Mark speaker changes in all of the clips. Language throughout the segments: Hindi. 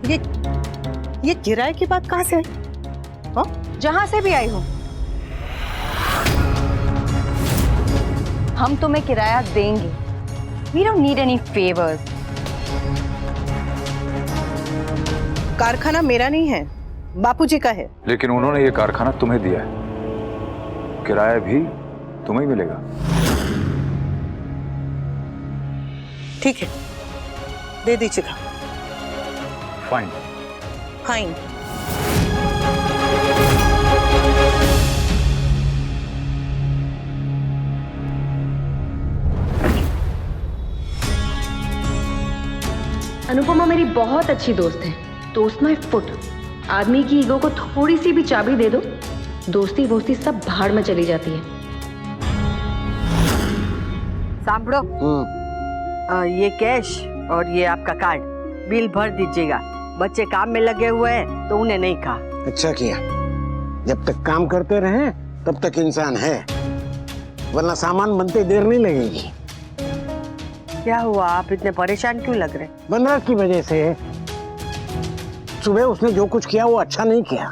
Speaker 1: ये किराए की बात कहाँ से आई? हाँ?
Speaker 2: जहां से भी आई हो, हम तुम्हें किराया देंगे। We don't need any favors.
Speaker 1: कारखाना मेरा नहीं है, बापूजी का है।
Speaker 3: लेकिन उन्होंने ये कारखाना तुम्हें दिया है, किराया भी तुम्हें ही मिलेगा।
Speaker 1: ठीक है, दे दीजिएगा।
Speaker 3: फाइन।
Speaker 1: फाइन।
Speaker 4: अनुपमा मेरी बहुत अच्छी दोस्त है, दोस्त माय फुट। आदमी की ईगो को थोड़ी सी भी चाबी दे दो, दोस्ती वोस्ती सब भाड़ में चली जाती है।
Speaker 5: सांभड़ो, ये कैश और ये आपका कार्ड, बिल भर दीजिएगा। बच्चे काम में लगे हुए हैं तो उन्हें नहीं कहा।
Speaker 6: अच्छा किया, जब तक काम करते रहे तब तक इंसान है, वरना सामान बनते देर नहीं लगेगी।
Speaker 5: क्या हुआ, आप इतने परेशान क्यों लग रहे?
Speaker 6: वनराज की वजह से। सुबह उसने जो कुछ किया वो अच्छा नहीं किया।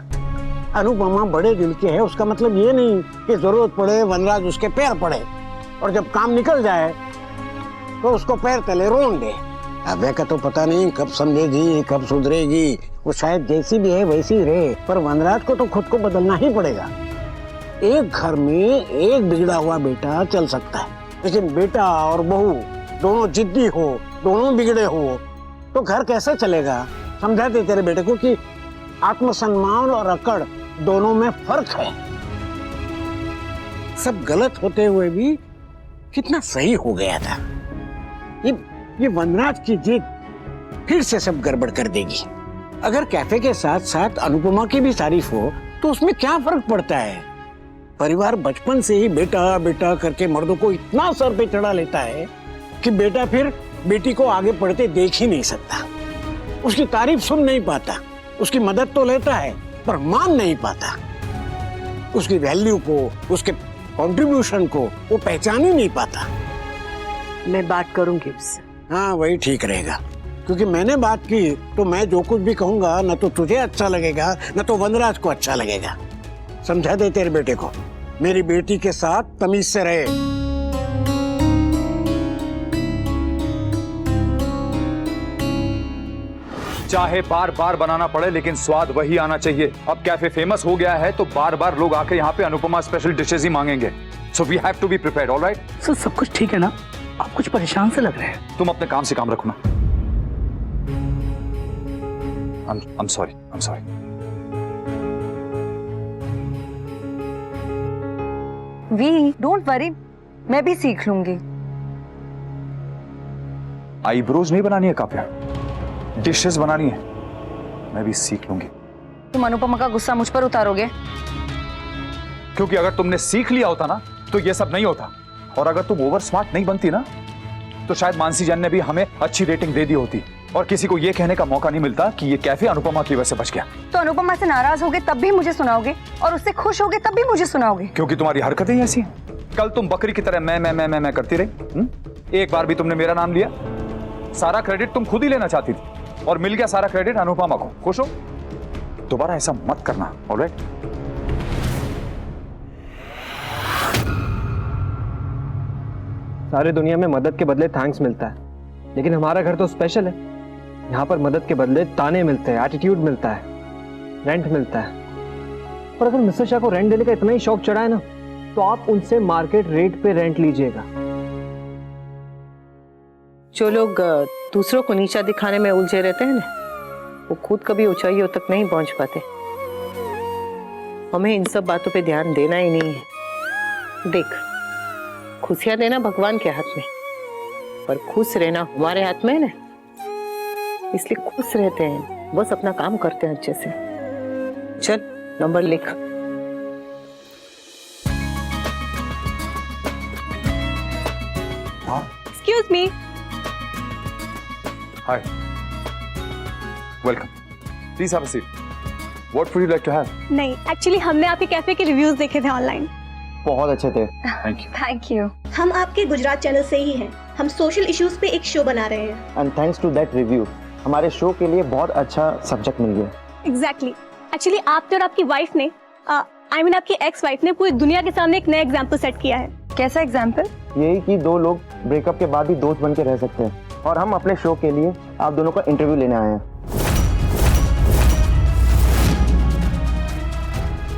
Speaker 6: अनुपमा बड़े दिल की है, उसका मतलब ये नहीं कि जरूरत पड़े वनराज उसके पैर पड़े और जब काम निकल जाए तो उसको पैर तले रोन दे। अबे का तो पता नहीं कब समझेगी, कब सुधरेगी। वो शायद जैसी भी है वैसी रहे, पर वनराज को तो खुद को बदलना ही पड़ेगा। एक घर में एक बिगड़ा हुआ बेटा चल सकता है, लेकिन बेटा और बहू दोनों जिद्दी हो, दोनों बिगड़े हो तो घर कैसे चलेगा? समझा दे तेरे बेटे को कि आत्मसम्मान और अकड़ दोनों में फर्क है। सब गलत होते हुए भी कितना सही हो गया था। ये वनराज की जिद फिर से सब गड़बड़ कर देगी। अगर कैफे के साथ साथ अनुपमा की भी तारीफ हो तो उसमें क्या फर्क पड़ता है? परिवार बचपन से ही बेटा बेटा करके मर्दों को इतना सर पे चढ़ा लेता है कि बेटा फिर बेटी को आगे बढ़ते देख ही नहीं सकता, उसकी तारीफ सुन नहीं पाता, उसकी मदद तो लेता है पर मान नहीं पाता, उसकी वैल्यू को, उसके कंट्रीब्यूशन को वो पहचान ही नहीं पाता।
Speaker 5: मैं बात करूंगी उससे।
Speaker 6: हाँ, वही ठीक रहेगा, क्योंकि मैंने बात की तो मैं जो कुछ भी कहूंगा न तो तुझे अच्छा लगेगा न तो वनराज को अच्छा लगेगा। समझा दे तेरे बेटे को, मेरी बेटी के साथ तमीज से रहे।
Speaker 3: चाहे बार बार बनाना पड़े लेकिन स्वाद वही आना चाहिए। अब कैफे फेमस हो गया है तो बार बार लोग आकर यहाँ पे अनुपमा स्पेशल डिशेज ही मांगेंगे। So we have to be prepared, alright?
Speaker 7: Sir सब कुछ ठीक है ना? आप कुछ परेशान से लग रहे हैं।
Speaker 3: तुम अपने काम से काम रखो ना। I'm sorry.
Speaker 2: We don't worry, मैं भी सीख लूंगी।
Speaker 3: आईब्रोज नहीं बनानी है काव्या, डिशेस बनानी है, मैं भी सीख लूंगी।
Speaker 2: तुम अनुपमा का गुस्सा मुझ पर उतारोगे?
Speaker 3: क्योंकि अगर तुमने सीख लिया होता ना तो ये सब नहीं होता, और अगर तुम ओवर स्मार्ट नहीं बनती ना तो शायद मानसी जान ने भी हमें अच्छी रेटिंग दे दी होती और किसी को ये कहने का मौका नहीं मिलता कि ये कैफे अनुपमा की वजह से बच गया।
Speaker 2: तो अनुपमा से नाराज होगे तब भी मुझे सुनाओगे और उससे खुश होगे तब भी मुझे सुनाओगे?
Speaker 3: क्योंकि तुम्हारी हरकतें ही ऐसी हैं। कल तुम बकरी की तरह मैं करती रही। एक बार भी तुमने मेरा नाम लिया, सारा क्रेडिट तुम खुद ही लेना चाहती थी और मिल गया सारा क्रेडिट अनुपमा को। खुश हो? दोबारा ऐसा मत करना, ऑलराइट?
Speaker 8: सारी दुनिया में मदद के बदले थैंक्स मिलता है, लेकिन हमारा घर तो स्पेशल है। यहाँ पर मदद के बदले ताने मिलते हैं, एटीट्यूड मिलता है, रेंट मिलता है। पर अगर मिस्टर शाह को रेंट देने का इतना ही शौक चढ़ा है ना, तो आप उनसे मार्केट रेट पे रेंट लीजिएगा।
Speaker 1: जो लोग दूसरों को नीचा दिखाने में उलझे रहते हैं ना, वो खुद कभी ऊंचाइयों तक नहीं पहुंच पाते। हमें इन सब बातों पे ध्यान देना ही नहीं है। देख, खुशियां देना भगवान के हाथ में, पर खुश रहना हमारे हाथ में है ना, इसलिए खुश रहते हैं, बस अपना काम करते हैं अच्छे से। चल नंबर लिख।
Speaker 9: Excuse me.
Speaker 3: Hi. Welcome. Please have a seat. What would you like to have?
Speaker 9: नहीं, एक्चुअली हमने आपके कैफे के रिव्यूज देखे थे ऑनलाइन।
Speaker 8: बहुत अच्छे थे।
Speaker 3: Thank you.
Speaker 2: Thank you.
Speaker 9: हम आपके गुजरात चैनल से ही हैं। हम सोशल इश्यूज पे एक शो बना रहे हैं।
Speaker 8: And thanks to that review
Speaker 10: हमारे शो के लिए बहुत अच्छा सब्जेक्ट मिल गया।
Speaker 9: एग्जैक्टली एक्चुअली आपने और आपकी वाइफ ने आई मीन आपकी एक्स वाइफ ने पूरी दुनिया के सामने एक नया एग्जाम्पल सेट किया है।
Speaker 2: कैसा एग्जाम्पल?
Speaker 10: यही कि दो लोग ब्रेकअप के बाद भी दोस्त बन के रह सकते हैं, और हम अपने शो के लिए आप दोनों का इंटरव्यू लेने आए हैं।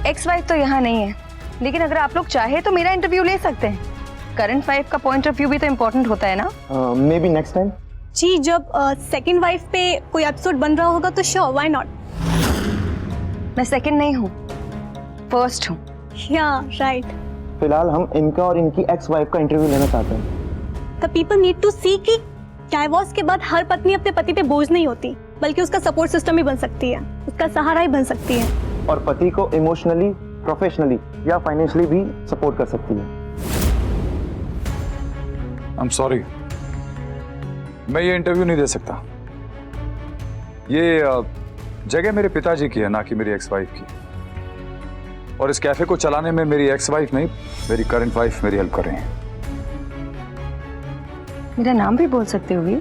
Speaker 2: एक्स वाइफ तो यहाँ नहीं है, लेकिन अगर आप लोग चाहे तो मेरा इंटरव्यू ले सकते हैं। करंट वाइफ का पॉइंट ऑफ व्यू भी तो इम्पोर्टेंट होता है ना।
Speaker 10: May be next time.
Speaker 9: जी जब सेकंड वाइफ पे कोई एपिसोड बन रहा होगा तो श्योर, व्हाई नॉट।
Speaker 2: मैं सेकंड नहीं हूँ, फर्स्ट हूँ।
Speaker 9: या राइट।
Speaker 10: फिलहाल हम इनका और इनकी एक्स वाइफ का इंटरव्यू लेना चाहते हैं।
Speaker 9: द पीपल नीड टू सी कि डाइवोर्स के बाद हर पत्नी अपने पति पे बोझ नहीं होती, बल्कि उसका सपोर्ट सिस्टम भी बन सकती है, उसका सहारा ही बन सकती है,
Speaker 10: और पति को इमोशनली, प्रोफेशनली या फाइनेंशियली भी सपोर्ट कर सकती है।
Speaker 3: आई एम सॉरी, मैं ये इंटरव्यू नहीं दे सकता। ये जगह मेरे पिताजी की है, ना कि मेरी एक्स वाइफ की। और इस कैफे को चलाने में मेरी एक्स वाइफ नहीं, मेरी करंट वाइफ मेरी हेल्प कर रही है।
Speaker 2: मेरा नाम भी बोल सकते हो भी,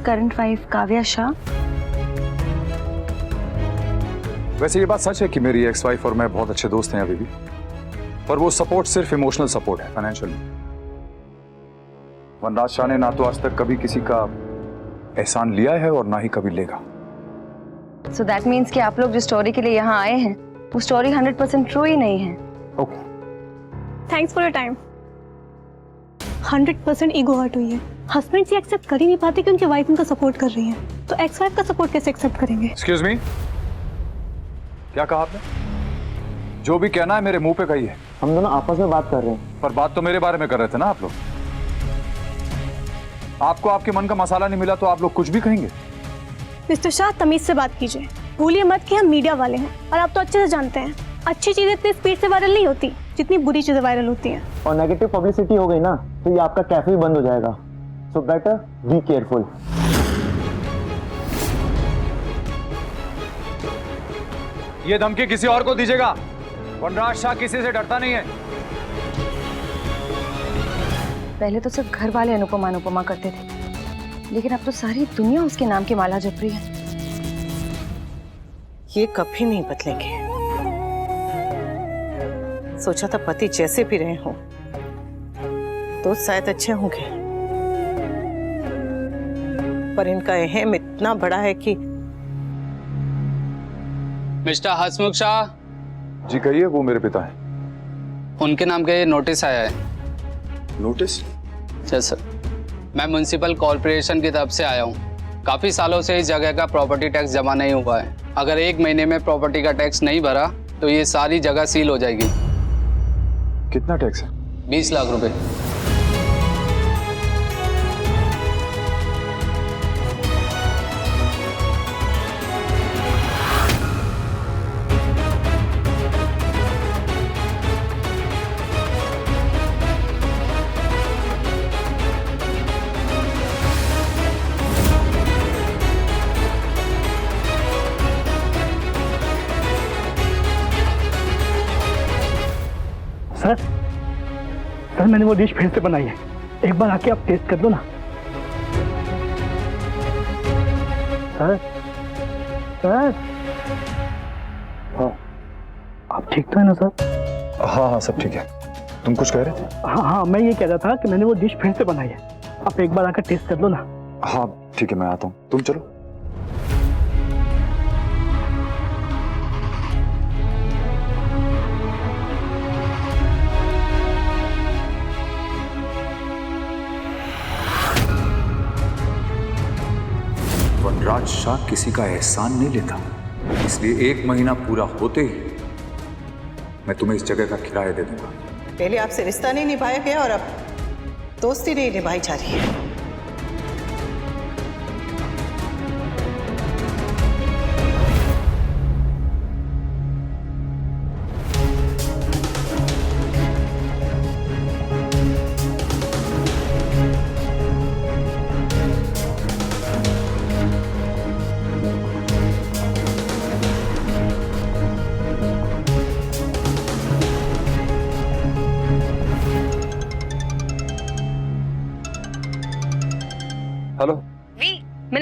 Speaker 2: करंट वाइफ काव्या शाह।
Speaker 3: वैसे ये बात सच है कि मेरी एक्स वाइफ और मैं बहुत अच्छे दोस्त हैं अभी भी, पर वो सपोर्ट सिर्फ इमोशनल सपोर्ट है, फाइनेंशियल नहीं। वनराज शाह ने ना तो आज तक कभी किसी का एहसान लिया है और ना ही कभी लेगा।
Speaker 2: सो दैट मीन्स कि आप लोग जो स्टोरी के लिए यहाँ आए हैं वो स्टोरी 100% ट्रू ही नहीं है।
Speaker 10: Okay,
Speaker 9: thanks for your time. 100% ego hurt हुई है। हस्बैंड ये एक्सेप्ट कर ही नहीं पाते कि उनकी वाइफ उनका सपोर्ट कर रही है, तो एक्स वाइफ का सपोर्ट कैसे एक्सेप्ट करेंगे?
Speaker 3: एक्सक्यूज मी, क्या कहा आपने? जो भी कहना है मेरे मुंह पे कहिए।
Speaker 10: हम दोनों आपस में बात कर रहे हैं।
Speaker 3: पर बात तो मेरे बारे में कर रहे थे ना आप लोग। आपको आपके मन का मसाला नहीं मिला तो आप लोग कुछ भी कहेंगे।
Speaker 9: मिस्टर शाह तमीज से बात कीजिए, भूलिए मत कि हम मीडिया वाले हैं, और आप तो अच्छे से जानते हैं अच्छी चीजें इतनी स्पीड से वायरल नहीं होती जितनी बुरी चीजें वायरल होती हैं।
Speaker 10: और नेगेटिव पब्लिसिटी हो गई ना तो ये आपका कैफे भी बंद हो जाएगा। So better be careful.
Speaker 3: ये धमकी किसी और को दीजिएगा। वनराज शाह किसी से डरता नहीं है।
Speaker 2: पहले तो सिर्फ घर वाले अनुपमा अनुपमा करते थे, लेकिन अब तो सारी दुनिया उसके नाम की माला जप रही है।
Speaker 1: ये कभी नहीं बदलेंगे। सोचा था पति जैसे भी रहे हों तो शायद अच्छे होंगे, पर इनका अहम इतना बड़ा है कि।
Speaker 11: मिस्टर हसमुख शाह।
Speaker 3: जी कहिए, वो मेरे पिता हैं।
Speaker 11: उनके नाम का ये नोटिस आया है।
Speaker 3: नोटिस?
Speaker 11: यस सर, मैं म्युनिसिपल कॉर्पोरेशन की तरफ से आया हूँ। काफ़ी सालों से इस जगह का प्रॉपर्टी टैक्स जमा नहीं हुआ है। अगर 1 महीने में प्रॉपर्टी का टैक्स नहीं भरा तो ये सारी जगह सील हो जाएगी।
Speaker 3: कितना टैक्स है?
Speaker 11: 20 लाख रुपए।
Speaker 7: सर मैंने वो डिश फिर से बनाई है, एक बार आके आप टेस्ट कर दो ना। सर
Speaker 3: हाँ,
Speaker 7: आप ठीक तो है ना सर?
Speaker 3: हाँ सब ठीक है। तुम कुछ कह रहे थे?
Speaker 7: हाँ, मैं ये कह रहा था कि मैंने वो डिश फिर से बनाई है, आप एक बार आकर टेस्ट कर दो ना।
Speaker 3: हाँ ठीक है, मैं आता हूँ, तुम चलो। वनराज शाह किसी का एहसान नहीं लेता, इसलिए 1 महीना पूरा होते ही मैं तुम्हें इस जगह का किराया दे दूंगा।
Speaker 1: पहले आपसे रिश्ता नहीं निभाया गया और अब दोस्ती नहीं निभाई जा रही है।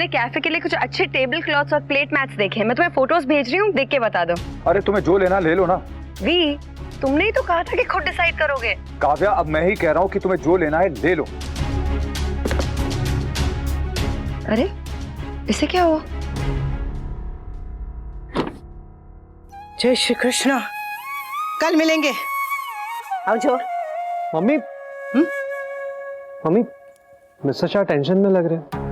Speaker 2: मैंने कैफे के लिए कुछ अच्छे टेबल क्लॉथ्स और प्लेट मैट्स देखे हैं। मैं तुम्हें फोटोज भेज रही हूँ, देख के बता दो।
Speaker 3: अरे तुम्हें जो लेना ले लो ना।
Speaker 2: वी, तुमने ही तो कहा था कि खुद डिसाइड करोगे।
Speaker 3: काव्या, अब मैं ही कह रहा हूँ कि तुम्हें जो लेना है ले लो।
Speaker 2: अरे इसे क्या हुआ?
Speaker 1: जय श्री कृष्णा, कल मिलेंगे। आओ जो।
Speaker 8: Mummy mummy, mister Shah tension में लग रहे हैं।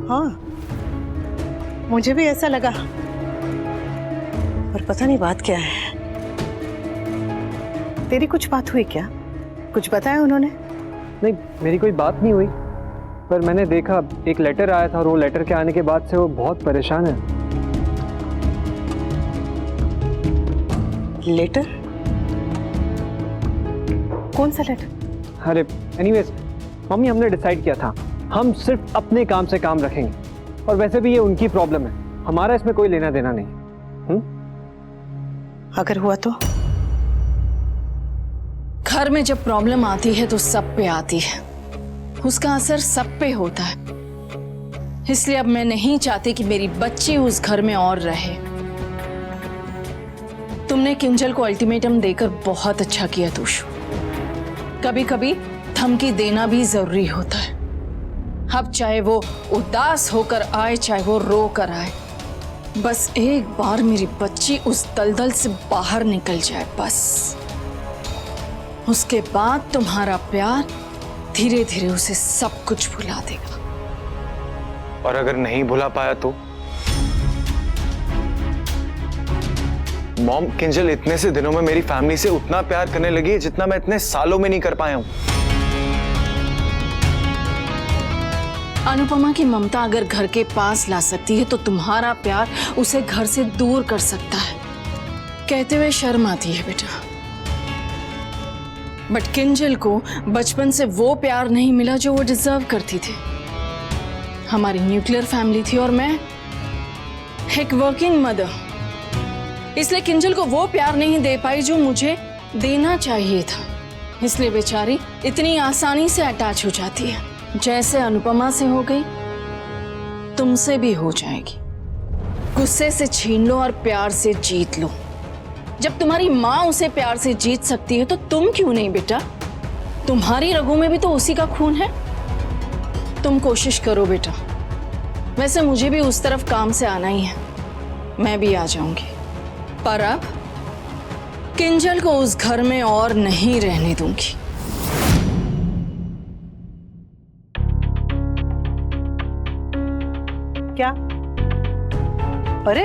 Speaker 1: हाँ, मुझे भी ऐसा लगा, पर पता नहीं बात क्या है। तेरी कुछ बात हुई क्या? कुछ बताया उन्होंने?
Speaker 8: नहीं, मेरी कोई बात नहीं हुई, पर मैंने देखा एक लेटर आया था और वो लेटर के आने के बाद से वो बहुत परेशान है।
Speaker 1: लेटर? कौन सा लेटर?
Speaker 8: अरे एनीवेज मम्मी, हमने डिसाइड किया था हम सिर्फ अपने काम से काम रखेंगे, और वैसे भी ये उनकी प्रॉब्लम है, हमारा इसमें कोई लेना देना नहीं।
Speaker 1: अगर हुआ तो?
Speaker 12: घर में जब प्रॉब्लम आती है तो सब पे आती है, उसका असर सब पे होता है। इसलिए अब मैं नहीं चाहती कि मेरी बच्ची उस घर में और रहे। तुमने किंजल को अल्टीमेटम देकर बहुत अच्छा किया तूशु। कभी कभी धमकी देना भी जरूरी होता है। अब चाहे वो उदास होकर आए, चाहे वो रो कर आए, बस एक बार मेरी बच्ची उस दलदल से बाहर निकल जाए, बस उसके बाद तुम्हारा प्यार धीरे धीरे उसे सब कुछ भुला देगा।
Speaker 10: और अगर नहीं भुला पाया तो? मॉम, किंजल इतने से दिनों में मेरी फैमिली से उतना प्यार करने लगी है जितना मैं इतने सालों में नहीं कर पाया हूं।
Speaker 12: अनुपमा की ममता अगर घर के पास ला सकती है तो तुम्हारा प्यार उसे घर से दूर कर सकता है। कहते हुए शर्म आती है बेटा, बट किंजल को बचपन से वो प्यार नहीं मिला जो वो डिजर्व करती थी। हमारी न्यूक्लियर फैमिली थी और मैं एक वर्किंग मदर, इसलिए किंजल को वो प्यार नहीं दे पाई जो मुझे देना चाहिए था। इसलिए बेचारी इतनी आसानी से अटैच हो जाती है। जैसे अनुपमा से हो गई, तुमसे भी हो जाएगी। गुस्से से छीन लो और प्यार से जीत लो। जब तुम्हारी माँ उसे प्यार से जीत सकती है तो तुम क्यों नहीं बेटा? तुम्हारी रगों में भी तो उसी का खून है। तुम कोशिश करो बेटा। वैसे मुझे भी उस तरफ काम से आना ही है, मैं भी आ जाऊंगी, पर अब किंजल को उस घर में और नहीं रहने दूंगी।
Speaker 1: क्या? अरे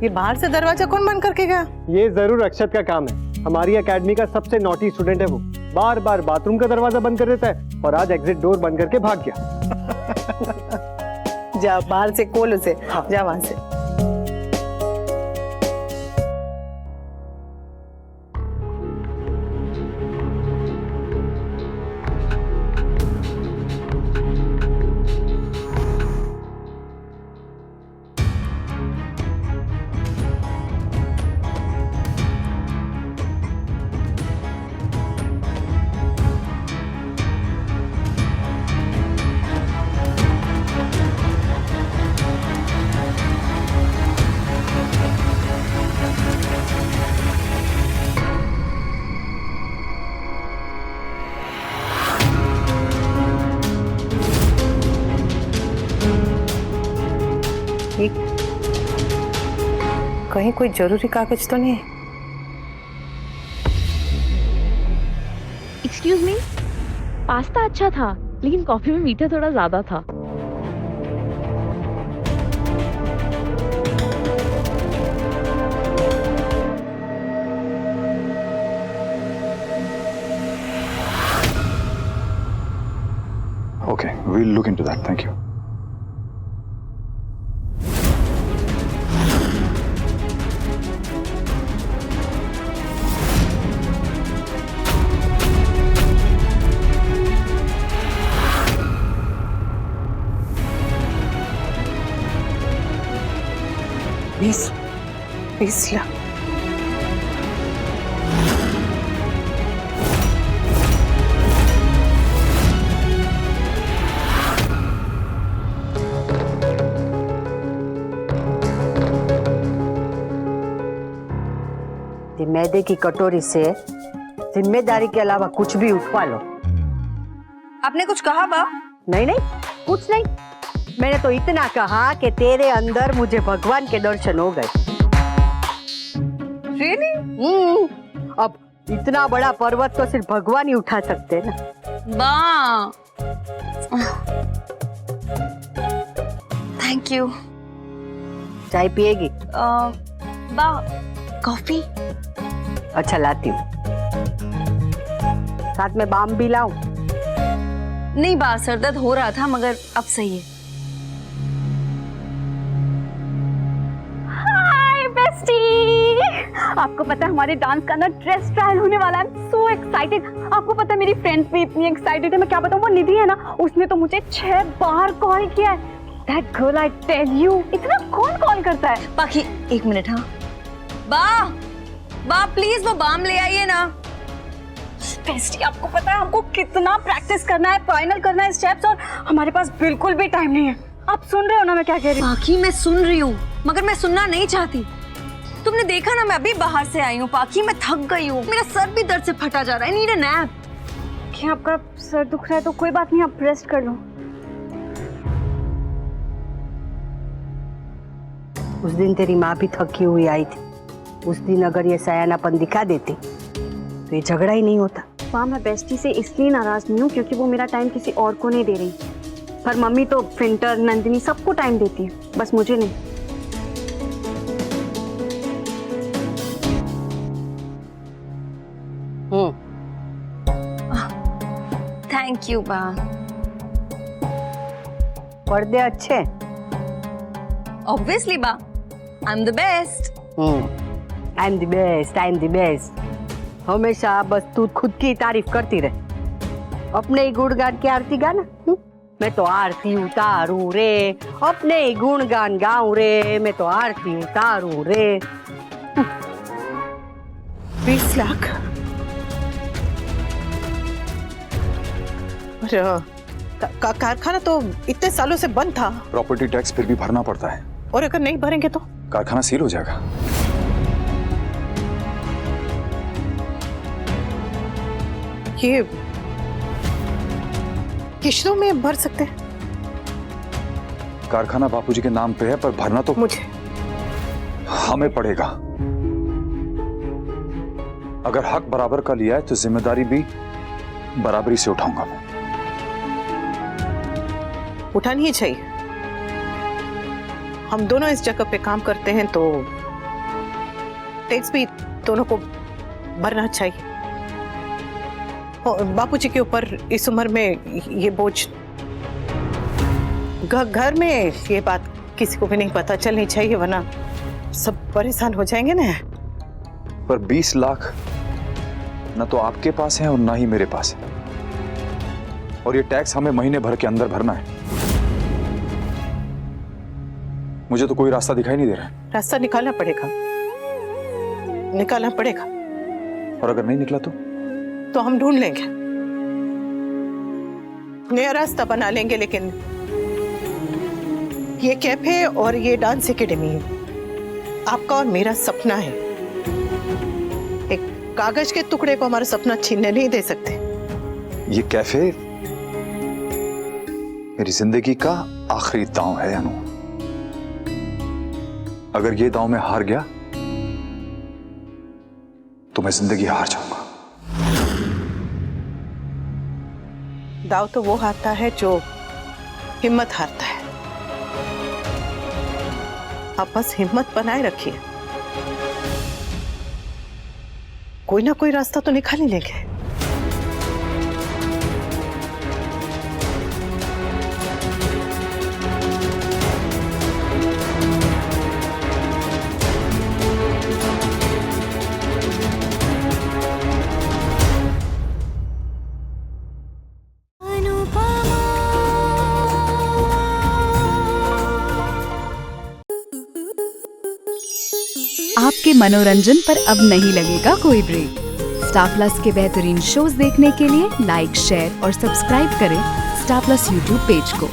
Speaker 1: ये बाहर से दरवाजा कौन बंद करके गया?
Speaker 8: ये जरूर अक्षत का काम है। हमारी एकेडमी का सबसे नॉटी स्टूडेंट है वो। बार बार बाथरूम का दरवाजा बंद कर देता है और आज एग्जिट डोर बंद करके भाग गया।
Speaker 1: जा बाहर से खोल उसे। हाँ। जा वहां से। कहीं कोई जरूरी कागज तो नहीं है?
Speaker 4: एक्सक्यूज मी, पास्ता अच्छा था लेकिन कॉफी में मीठा थोड़ा ज्यादा था।
Speaker 3: Okay, we'll look into that. Thank you.
Speaker 1: बीस लाख।
Speaker 5: मैदे की कटोरी से जिम्मेदारी के अलावा कुछ भी उठवा लो।
Speaker 2: आपने कुछ कहा बा?
Speaker 5: नहीं नहीं, कुछ नहीं। मैंने तो इतना कहा कि तेरे अंदर मुझे भगवान के दर्शन हो गए।
Speaker 2: Really?
Speaker 5: अब इतना बड़ा पर्वत तो सिर्फ भगवान ही उठा सकते हैं ना।
Speaker 2: बा थैंक यू।
Speaker 5: चाय पिएगी?
Speaker 2: बा कॉफी?
Speaker 5: अच्छा लाती हूँ, साथ में बाम भी लाऊं?
Speaker 2: नहीं बा, सर दर्द हो रहा था मगर अब सही है।
Speaker 9: हाय बेस्टी, आपको पता है हमारे डांस का ना ड्रेस ट्रायल होने वाला है। I am so excited. आपको पता है मेरी फ्रेंड्स भी इतनी एक्साइटेड है। मैं क्या बताऊं, वो निधि है ना, उसने तो मुझे 6 बार कॉल किया है। That girl, I tell you, इतना कौन कॉल करता है।
Speaker 2: बाकी 1 मिनट। हाँ बा प्लीज वो बाम ले आइए ना।
Speaker 9: बेस्टी, आपको पता है हमको कितना प्रैक्टिस करना है, फाइनल करना है स्टेप्स, और हमारे पास बिल्कुल भी टाइम नहीं है। आप सुन रहे हो ना मैं क्या कह रही हूँ?
Speaker 2: पाखी मैं सुन रही हूँ मगर मैं सुनना नहीं चाहती। तुमने देखा ना, मैं अभी बाहर से आई हूँ पाखी, मैं थक गई हूँ, मेरा सर भी दर्द से फटा जा रहा है। Need a nap.
Speaker 9: क्या आपका सर दुख रहा है तो कोई बात नहीं, आप रेस्ट कर लो।
Speaker 5: उस दिन तेरी माँ भी थकी हुई आई थी। उस दिन अगर ये सयानापन दिखा देती तो ये झगड़ा ही नहीं होता।
Speaker 9: माँ, मैं बेस्टी से इसलिए नाराज नहीं हूँ क्योंकि वो मेरा टाइम किसी और को नहीं दे रही, पर मम्मी तो प्रिंटर, नंदिनी सबको टाइम देती है, बस मुझे नहीं।
Speaker 2: थैंक यू बा।
Speaker 5: पर्दे अच्छे?
Speaker 2: ऑब्वियसली बा, I am the best.
Speaker 5: I am the best, I am the best. हमेशा बस तू खुद की तारीफ करती रहे, अपने ही गुणगान की आरती गाना। मैं तो आरती उतारू रे, अपने ही गुणगान गाऊं रे, मैं तो आरती उतारू रे।
Speaker 1: 20 लाख? कारखाना तो इतने सालों से बंद था।
Speaker 3: प्रॉपर्टी टैक्स फिर भी भरना पड़ता है,
Speaker 1: और अगर नहीं भरेंगे तो
Speaker 3: कारखाना सील हो जाएगा।
Speaker 1: ये किश्तों में भर सकते हैं?
Speaker 3: कारखाना बापूजी के नाम पे है, पर भरना तो
Speaker 1: मुझे
Speaker 3: हमें पड़ेगा। अगर हक बराबर का लिया है तो जिम्मेदारी भी बराबरी से उठाऊंगा मैं।
Speaker 1: उठानी ही चाहिए। हम दोनों इस जगह पे काम करते हैं तो टैक्स भी दोनों को भरना चाहिए। और बापूजी के ऊपर इस उम्र में ये बोझ, घर में ये बात किसी को भी नहीं पता चलनी चाहिए, वरना सब परेशान हो जाएंगे ना।
Speaker 3: पर 20 लाख ना तो आपके पास है और ना ही मेरे पास है, और ये टैक्स हमें महीने भर के अंदर भरना है। मुझे तो कोई रास्ता दिखाई नहीं दे रहा है।
Speaker 1: रास्ता निकालना पड़ेगा, निकालना पड़ेगा।
Speaker 3: और अगर नहीं निकला तो
Speaker 1: हम ढूंढ लेंगे, नया रास्ता बना लेंगे। लेकिन ये कैफे और ये डांस एकेडमी आपका और मेरा सपना है। एक कागज के टुकड़े को हमारा सपना छीनने नहीं दे सकते।
Speaker 3: ये कैफे मेरी जिंदगी का आखिरी दांव है अनु। अगर ये दांव में हार गया तो मैं जिंदगी हार जाऊंगा।
Speaker 1: दाव तो वो हारता है जो हिम्मत हारता है। आप बस हिम्मत बनाए रखिए, कोई ना कोई रास्ता तो निकाल ही लेंगे।
Speaker 13: आपके मनोरंजन पर अब नहीं लगेगा कोई ब्रेक। स्टार प्लस के बेहतरीन शोज देखने के लिए लाइक, शेयर और सब्सक्राइब करें स्टार प्लस यूट्यूब पेज को।